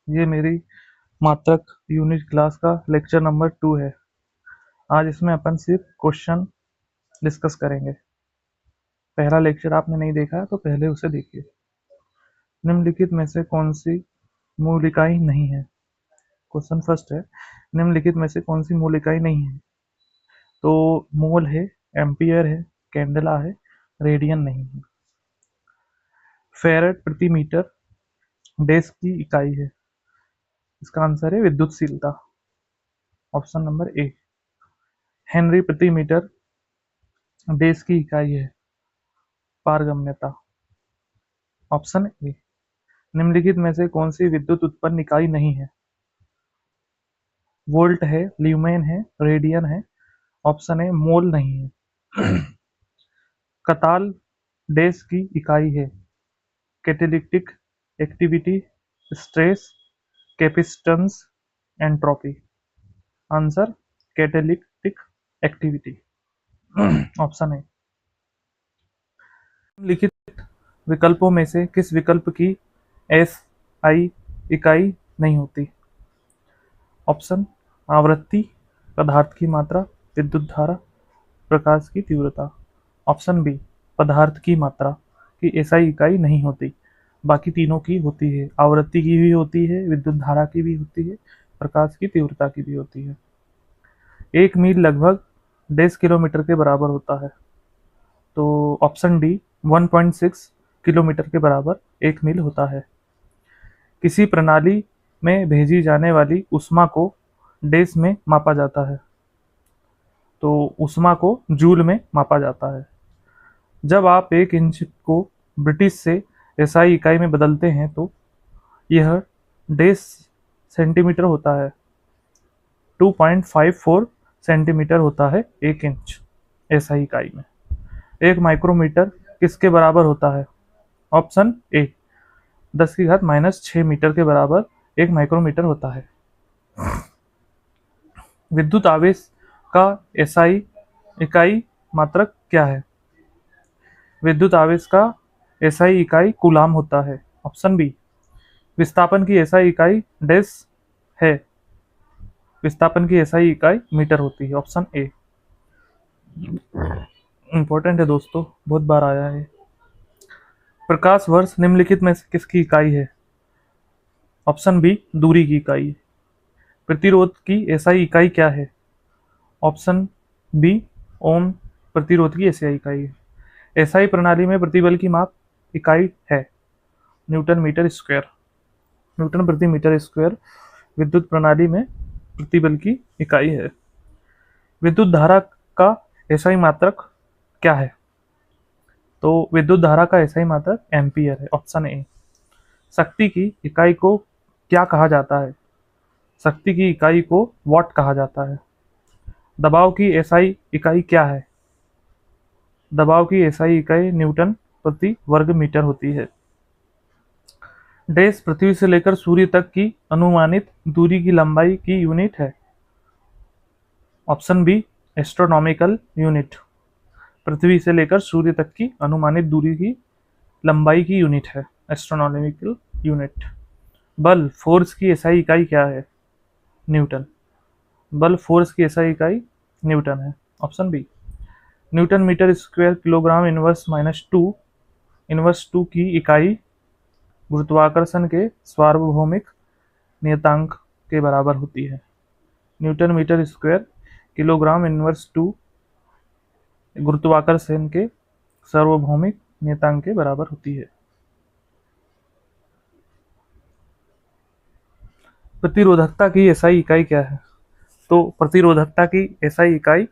ये मेरी मात्रक यूनिट क्लास का लेक्चर नंबर 2 है। आज इसमें अपन सिर्फ क्वेश्चन डिस्कस करेंगे। पहला लेक्चर आपने नहीं देखा है तो पहले उसे देखिए। निम्नलिखित में से कौन सी मूल इकाई नहीं है? क्वेश्चन फर्स्ट है, निम्नलिखित में से कौन सी मूल इकाई नहीं है? तो मोल है, एम्पियर है, कैंडेला है, रेडियन नहीं है। फेरेड प्रति मीटर डेस की इकाई है। इसका आंसर है विद्युतशीलता, ऑप्शन नंबर ए। हेनरी प्रति मीटर डेस की इकाई है पारगम्यता, ऑप्शन ए। निम्नलिखित में से कौन सी विद्युत उत्पन्न इकाई नहीं है? वोल्ट है, ल्यूमेन है, रेडियन है, ऑप्शन ए मोल नहीं है। कताल डेस की इकाई है catalytic activity, stress, capacitance, entropy. Answer catalytic activity, option A. निम्नलिखित विकल्पों में से किस विकल्प की एस आई इकाई नहीं होती? ऑप्शन आवृत्ति, पदार्थ की मात्रा, विद्युत धारा, प्रकाश की तीव्रता। ऑप्शन बी पदार्थ की मात्रा की एसआई इकाई नहीं होती, बाकी तीनों की होती है। आवृत्ति की भी होती है, विद्युत धारा की भी होती है, प्रकाश की तीव्रता की भी होती है। 1 मील लगभग 10 किलोमीटर के बराबर होता है। तो ऑप्शन डी 1.6 किलोमीटर के बराबर 1 मील होता है। किसी प्रणाली में भेजी जाने वाली ऊष्मा को डेस में मापा जाता है, तो ऊष्मा को जूल में मापा जाता है। जब आप 1 इंच को ब्रिटिश से एसआई इकाई में बदलते हैं तो यह डेस सेंटीमीटर होता है। 2.54 सेंटीमीटर होता है 1 इंच एसआई इकाई में। 1 माइक्रोमीटर किसके बराबर होता है? ऑप्शन ए 10⁻⁻6 मीटर के बराबर 1 माइक्रोमीटर होता है। विद्युत आवेश का एसआई इकाई मात्रक क्या है? विद्युत आवेश का एसआई इकाई कूलाम होता है, ऑप्शन बी। विस्थापन की एसआई इकाई डेस है, विस्थापन की एसआई इकाई मीटर होती है, ऑप्शन ए। इंपॉर्टेंट है दोस्तों, बहुत बार आया है। प्रकाश वर्ष निम्नलिखित में से किसकी इकाई है? ऑप्शन बी दूरी की इकाई। प्रतिरोध की एसआई इकाई क्या है? ऑप्शन बी ओम प्रतिरोध की एसआई इकाई है। एसआई प्रणाली में प्रतिबल की माप इकाई है न्यूटन मीटर स्क्वायर, न्यूटन प्रति मीटर स्क्वायर विद्युत प्रणाली में प्रतिबल की इकाई है। विद्युत धारा का एसआई मात्रक क्या है? तो विद्युत धारा का एसआई मात्रक एम्पियर है, ऑप्शन ए। शक्ति की इकाई को क्या कहा जाता है? शक्ति की इकाई को वॉट कहा जाता है। दबाव की एसआई इकाई क्या है? दबाव की एसआई इकाई न्यूटन प्रति वर्ग मीटर होती है। डेस पृथ्वी से लेकर सूर्य तक की अनुमानित दूरी की लंबाई की यूनिट है, ऑप्शन बी एस्ट्रोनॉमिकल यूनिट। पृथ्वी से लेकर सूर्य तक की अनुमानित दूरी की लंबाई की यूनिट है, एस्ट्रोनॉमिकल यूनिट। बल फोर्स की एसआई इकाई क्या है? न्यूटन। बल फोर्स की एसआई इकाई न्यूटन है, option B. Newton metre square kilogram inverse two की इकाई गुरुत्वाकर्षण के सार्वभौमिक नियतांक के बराबर होती है। Newton metre square kilogram inverse two गुरुत्वाकर्षण के सार्वभौमिक नियतांक के बराबर होती है। प्रतिरोधकता की एसआई इकाई क्या है? तो प्रतिरोधकता की एसआई इकाई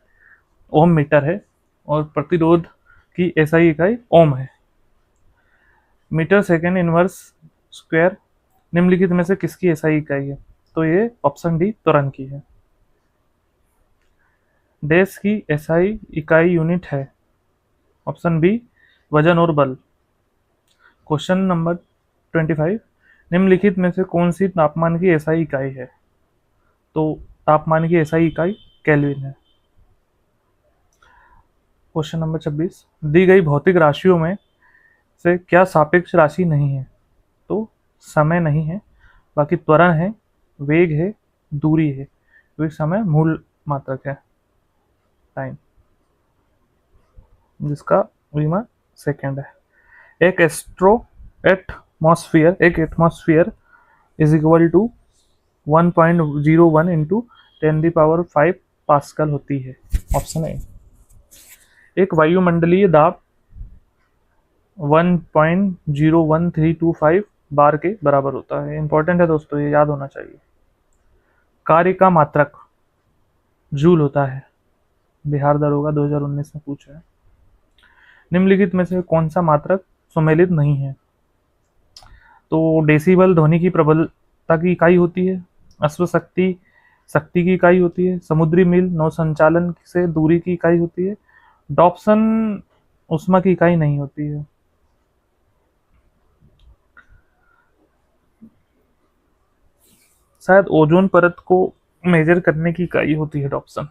ओम मीटर है और प्रतिरोध की एसआई इकाई ओम है। मीटर सेकेंड इनवर्स स्क्वायर निम्नलिखित में से किसकी एसआई इकाई है? तो ये ऑप्शन डी त्वरण की है। डेस की एसआई इकाई यूनिट है, ऑप्शन बी वजन और बल। क्वेश्चन नंबर 25, निम्नलिखित में से कौन सी तापमान की एसआई इकाई है? तो तापमान की एसआई इकाई केल्विन है। क्वेश्चन नंबर 26, दी गई भौतिक राशियों में से क्या सापेक्ष राशि नहीं है? तो समय नहीं है, बाकी त्वरण है, वेग है, दूरी है, वेग समय मूल मात्रक है टाइम, जिसका विमा सेकेंड है। एक atmosphere is equal to 1.01 into 10⁵ pascal होती है। Option A. एक वायुमंडलीय दाब 1.01325 बार के बराबर होता है। इंपॉर्टेंट है दोस्तों, ये याद होना चाहिए। कार्य का मात्रक जूल होता है। बिहार दरोगा 2019 में पूछा है। निम्नलिखित में से कौन सा मात्रक सुमेलित नहीं है? तो डेसिबल ध्वनि की प्रबलता की इकाई होती है। अश्व शक्ति शक्ति की इकाई होती है। समुद्री मील नौ संचालन से दूरी की इकाई होती है। डॉप्सन उष्मा की इकाई नहीं होती है। शायद ओजोन परत को मेजर करने की इकाई होती है डॉप्सन।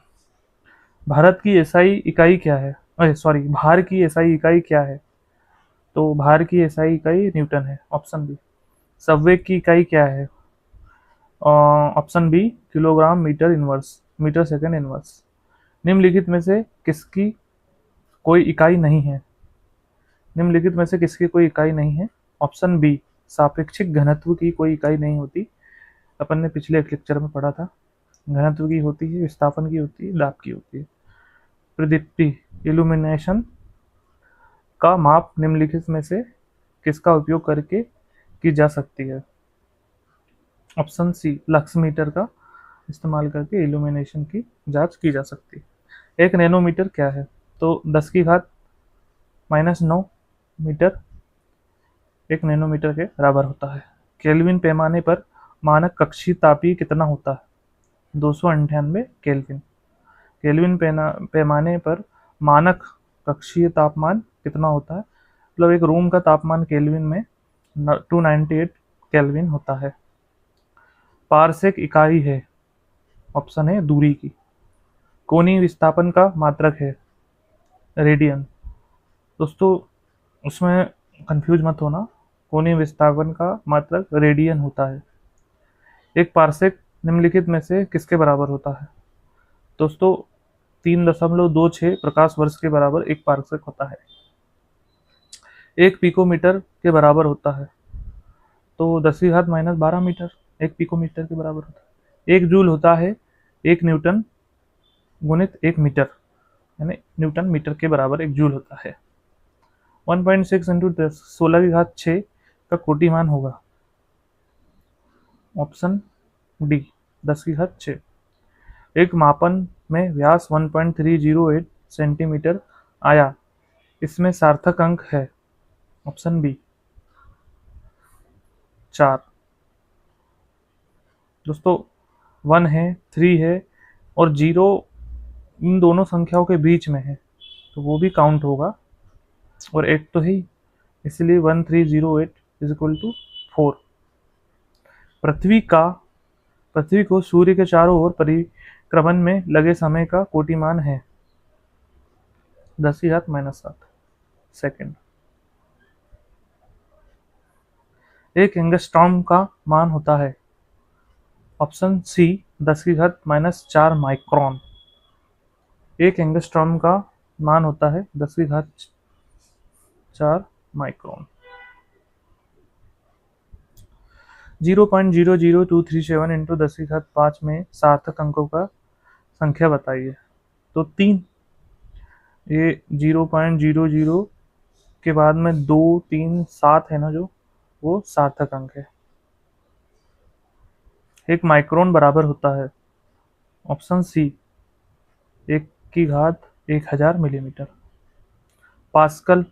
भारत की एसआई इकाई क्या है? अरे सॉरी, भार की एसआई इकाई क्या है? तो भार की एसआई इकाई न्यूटन है। Option B. संवेग की इकाई क्या है? Option B kilogram metre inverse, metre second inverse. निम्नलिखित में से किसकी कोई इकाई नहीं है? निम्नलिखित में से किसकी कोई इकाई नहीं है? ऑप्शन बी सापेक्षिक घनत्व की कोई इकाई नहीं होती। अपन ने पिछले एक लेक्चर में पढ़ा था। घनत्व की होती है, विस्थापन की होती है, दाब की होती है। प्रदीप्ति इल्यूमिनेशन का माप निम्नलिखित में से किसका उपयोग करके की जा सकती है? ऑप्शन सी लक्स मीटर का इस्तेमाल करके इल्यूमिनेशन की जांच की जा सकती है। एक नैनोमीटर क्या है? तो 10⁻⁹ मीटर एक नैनोमीटर के बराबर होता है। केल्विन पैमाने पर मानक कक्षीय तापीय कितना होता है? 298 केल्विन। केल्विन पैमाने पर मानक कक्षीय तापमान कितना होता है? मतलब एक रूम का तापमान केल्विन में 298 केल्विन होता है। पारसेक इकाई है। ऑप्शन है दूरी की। कोणीय विस्थापन का मात्रक है रेडियन। दोस्तों उसमें कंफ्यूज मत होना, कोणीय विस्थापन का मात्रक रेडियन होता है। एक पारसेक निम्नलिखित में से किसके बराबर होता है? दोस्तों 3.26 प्रकाश वर्ष के बराबर एक पारसेक होता है। एक पिकोमीटर के बराबर होता है। तो 10⁻⁻12 मीटर एक पिकोमीटर के बराबर होता है। एक जूल होता है 1 न्यूटन गुणित 1 मीटर, यानी न्यूटन मीटर के बराबर 1 जूल होता है। 1.6 इंटू 16⁶ का कोटिमान होगा। Option D 10⁶। एक मापन में व्यास 1.308 सेंटीमीटर आया, इसमें सार्थक अंक है। Option B 4। दोस्तों 1 है, 3 है और 0 इन दोनों संख्याओं के बीच में है, तो वो भी काउंट होगा। और 8 तो है ही, इसलिए 1308 इज इक्वल टू 4। पृथ्वी को सूर्य के चारों ओर परिक्रमण में लगे समय का कोटिमान है 10⁻⁷ सेकेंड। एक एंगस्ट्रॉम का मान होता है। Option C 10⁻⁴ micron. एक एंगस्ट्रॉम का मान होता है 10⁻⁴ माइक्रोन। 0.00237 इंटू 10⁵ में सार्थक अंकों का संख्या बताइए। तो 3, ये 0.00 के बाद में 2, 3, 7 है ना, जो वो सार्थक अंक है। एक माइक्रोन बराबर होता है। ऑप्शन सी 1/1000 मिलीमीटर। पास्कल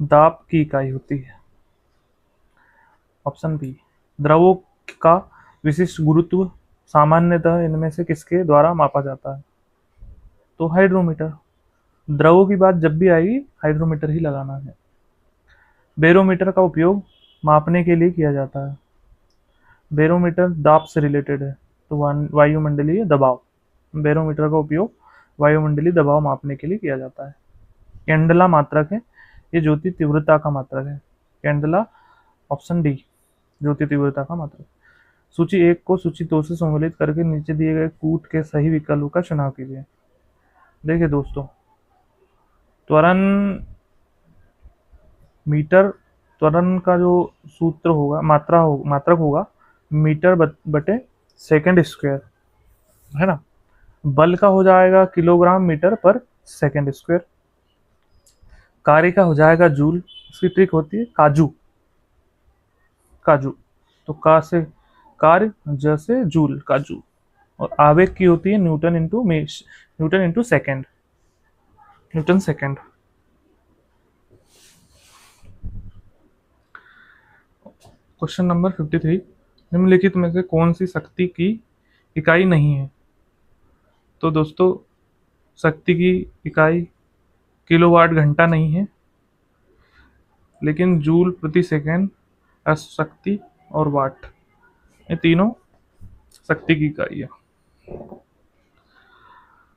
दाब की इकाई होती है। ऑप्शन बी द्रवों का विशिष्ट गुरुत्व सामान्यतः इनमें से किसके द्वारा मापा जाता है? तो हाइड्रोमीटर। द्रवों की बात जब भी आएगी हाइड्रोमीटर ही लगाना है। बैरोमीटर का उपयोग मापने के लिए किया जाता है। बैरोमीटर दाब से रिलेटेड है, तो वायुमंडलीय दबाव। बैरोमीटर का उपयोग वायुमंडलीय दबाव मापने के लिए किया जाता है। कैंडला मात्रक है, ये ज्योति तीव्रता का मात्रक है। कैंडला ऑप्शन डी ज्योति तीव्रता का मात्रक। सूची 1 को सूची 2 से सम्मिलित करके नीचे दिए गए कूट के सही विकल्प का चुनाव कीजिए। देखिए दोस्तों, त्वरण मीटर, त्वरण का जो सूत्र होगा, मात्रक होगा मीटर बटे सेकंड स्क्वायर, है ना। बल का हो जाएगा किलोग्राम मीटर पर सेकंड स्क्वायर। कार्य का हो जाएगा जूल, इसकी ट्रिक होती है काजू, काजू। तो का से कार्य, जैसे जूल, काजू। और आवेग की होती है Newton into second, Newton second. Question number 53, निम्नलिखित में से कौन सी शक्ति की इकाई नहीं है? तो दोस्तों, शक्ति की इकाई किलोवाट घंटा नहीं है, लेकिन जूल प्रति सेकेंड, शक्ति और वाट, ये तीनों शक्ति की इकाई है।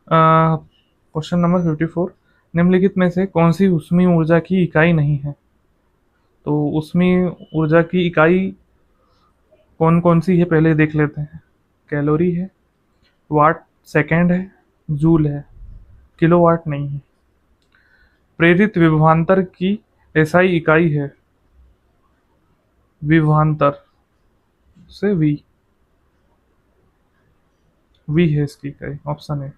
क्वेश्चन नंबर 54, निम्नलिखित में से कौन सी ऊष्मीय ऊर्जा की इकाई नहीं है? तो ऊष्मीय ऊर्जा की इकाई कौन कौन सी है पहले देख लेते हैं। कैलोरी है, वाट सेकेंड है, जूल है, किलोवाट नहीं है। प्रेरित विभवांतर की एसआई इकाई है विभवांतर, से वी है इसकी इकाई, ऑप्शन है।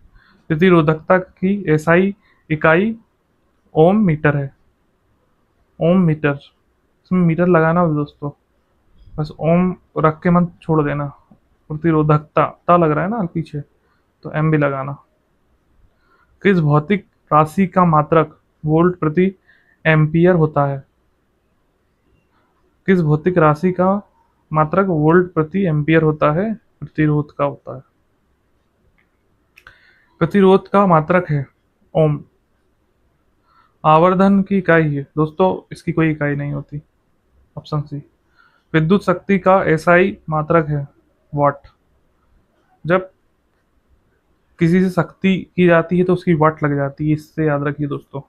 प्रतिरोधकता की एसआई इकाई ओम मीटर है, ओम मीटर। इसमें मीटर लगाना हो दोस्तों, बस ओम रख के मत छोड़ देना। प्रतिरोधकता ता लग रहा है ना पीछे, तो एम भी लगाना। किस भौतिक राशि का मात्रक वोल्ट प्रति एम्पियर होता है? किस भौतिक राशि का मात्रक वोल्ट प्रति एम्पियर होता है? प्रतिरोध का होता है। प्रतिरोध का मात्रक है ओम। आवर्धन की इकाई है दोस्तों, इसकी कोई इकाई नहीं होती, ऑप्शन सी। विद्युत शक्ति का एसआई मात्रक है वाट। जब किसी से शक्ति की जाती है तो उसकी वाट लग जाती है, इससे याद रखिए दोस्तों,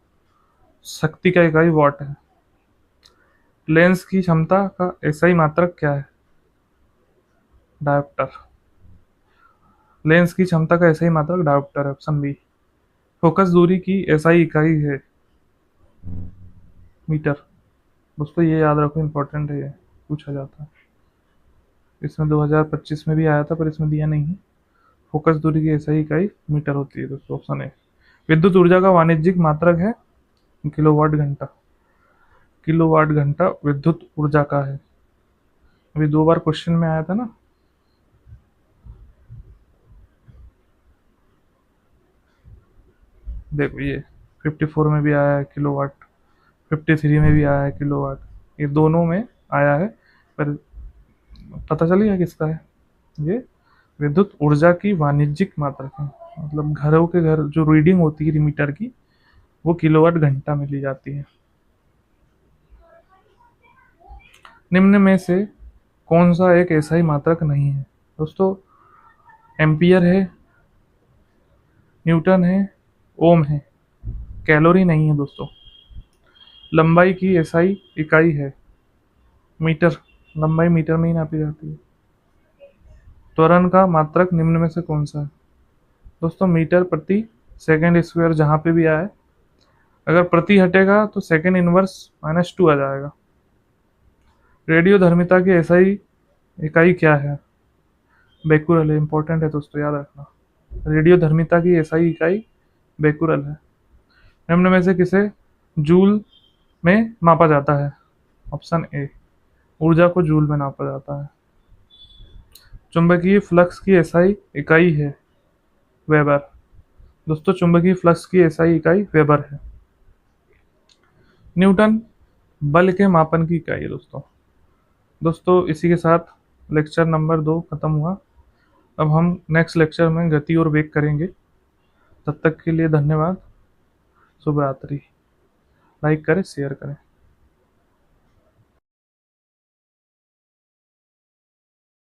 शक्ति का इकाई वाट है। लेंस की क्षमता का एसआई मात्रक क्या है? डायोप्टर। लेंस की क्षमता का एसआई मात्रक डायोप्टर है, ऑप्शन बी। फोकस दूरी की एसआई इकाई है मीटर। दोस्तों ये याद रखो, इंपॉर्टेंट है, ये पूछा जाता है। इसमें 2025 में भी आया था, पर इसमें दिया नहीं है। फोकस दूरी की एसआई इकाई मीटर होती है दोस्तों, ऑप्शन ए। विद्युत ऊर्जा का वाणिज्यिक मात्रक है किलोवाट घंटा। किलोवाट घंटा विद्युत ऊर्जा का है। अभी 2 बार क्वेश्चन में आया था ना। देखो ये 54 में भी आया है किलोवाट, 53 में भी आया है किलोवाट, ये दोनों में आया है। पर पता चल गया किसका है ये? विद्युत ऊर्जा की वाणिज्यिक मात्रक है, मतलब घरों के घर जो रीडिंग होती है मीटर की, वो किलोवाट घंटा में ली जाती है। निम्न में से कौन सा एक ऐसा ही मात्रक नहीं है? दोस्तों, एम्पियर है, न्यूटन है, ओम है। कैलोरी नहीं है दोस्तों। लंबाई की एसआई इकाई है मीटर, लंबाई मीटर में ही नापी जाती है। त्वरण का मात्रक निम्न में से कौन सा है? दोस्तों, मीटर प्रति सेकंड स्क्वायर जहाँ पे भी आए, अगर प्रति हटेगा तो सेकंड इनवर्स -2 आ जाएगा। रेडियो धर्मिता की एसआई इकाई क्या है? बेकुरल है, इंपॉर्टेंट है दोस्तों, याद रखना। रेडियो धर्मिता की एसआई इकाई बेकुरल है। निम्न में से किसे जूल में मापा जाता है? ऑप्शन ए, ऊर्जा को जूल में नापा जाता है। चुंबकीय फ्लक्स की एसआई इकाई है वेबर। दोस्तों, चुंबकीय फ्लक्स की एसआई इकाई वेबर है। न्यूटन बल के मापन की इकाई है दोस्तों इसी के साथ लेक्चर नंबर 2 खत्म हुआ। अब हम नेक्स्ट लेक्चर में गति और वेग करेंगे। तब तक के लिए धन्यवाद। शुभ रात्रि। लाइक करें, शेयर करें।